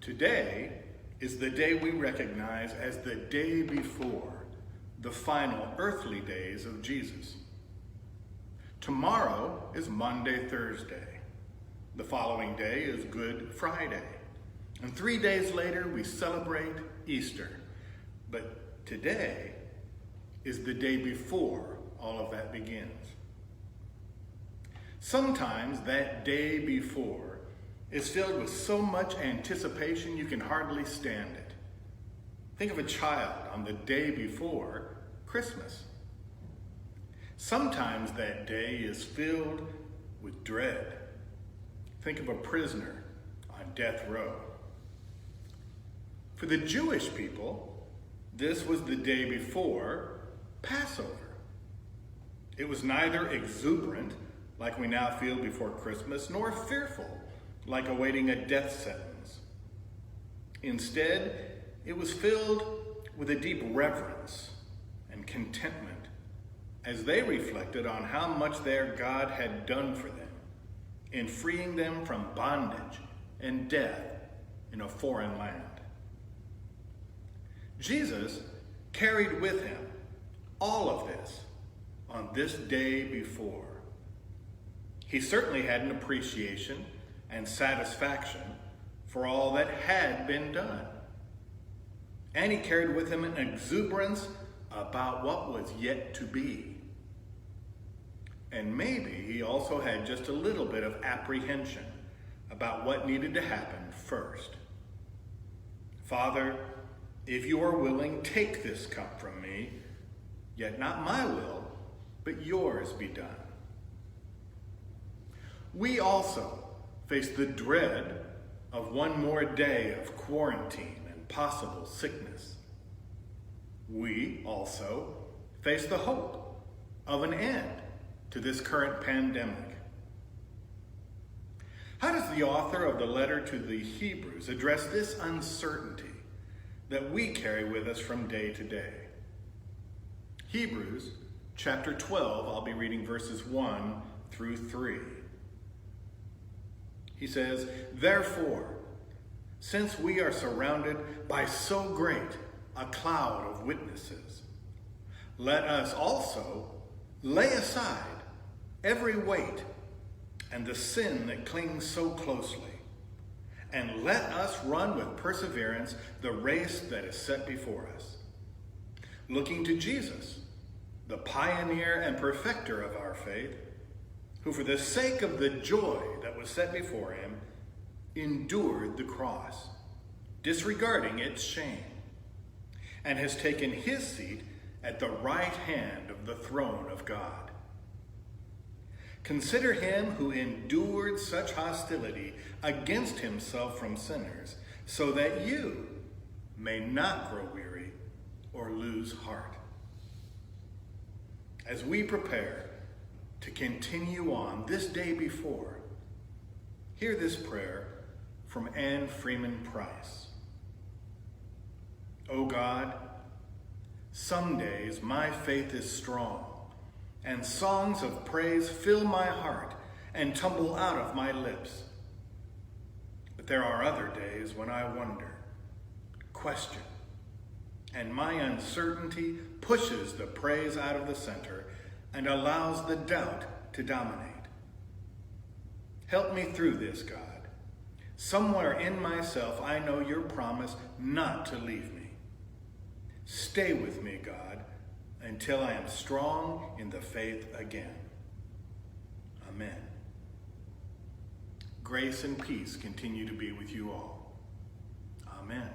Today is the day we recognize as the day before the final earthly days of Jesus. Tomorrow is Monday, Thursday. The following day is Good Friday. And 3 days later, we celebrate Easter. But today is the day before all of that begins. Sometimes that day before is filled with so much anticipation you can hardly stand it. Think of a child on the day before Christmas. Sometimes that day is filled with dread. Think of a prisoner on death row. For the Jewish people, this was the day before Passover. It was neither exuberant, like we now feel before Christmas, nor fearful, like awaiting a death sentence. Instead, it was filled with a deep reverence and contentment as they reflected on how much their God had done for them in freeing them from bondage and death in a foreign land. Jesus carried with him all of this on this day before. He certainly had an appreciation and satisfaction for all that had been done. And he carried with him an exuberance about what was yet to be. And maybe he also had just a little bit of apprehension about what needed to happen first. Father, if you are willing, take this cup from me, yet not my will, but yours be done. We also face the dread of one more day of quarantine and possible sickness. We also face the hope of an end to this current pandemic. How does the author of the letter to the Hebrews address this uncertainty that we carry with us from day to day? Hebrews chapter 12, I'll be reading verses 1 through 3. He says, "Therefore, since we are surrounded by so great a cloud of witnesses, let us also lay aside every weight and the sin that clings so closely, and let us run with perseverance the race that is set before us, looking to Jesus, the pioneer and perfecter of our faith, who for the sake of the joy that was set before him endured the cross, disregarding its shame, and has taken his seat at the right hand of the throne of God. Consider him who endured such hostility against himself from sinners, so that you may not grow weary or lose heart." As we prepare to continue on this day before, hear this prayer from Anne Freeman Price. "O God, some days my faith is strong, and songs of praise fill my heart and tumble out of my lips. But there are other days when I wonder, question, and my uncertainty pushes the praise out of the center and allows the doubt to dominate. Help me through this, God. Somewhere in myself, I know your promise not to leave me. Stay with me, God, until I am strong in the faith again. Amen." Grace and peace continue to be with you all. Amen.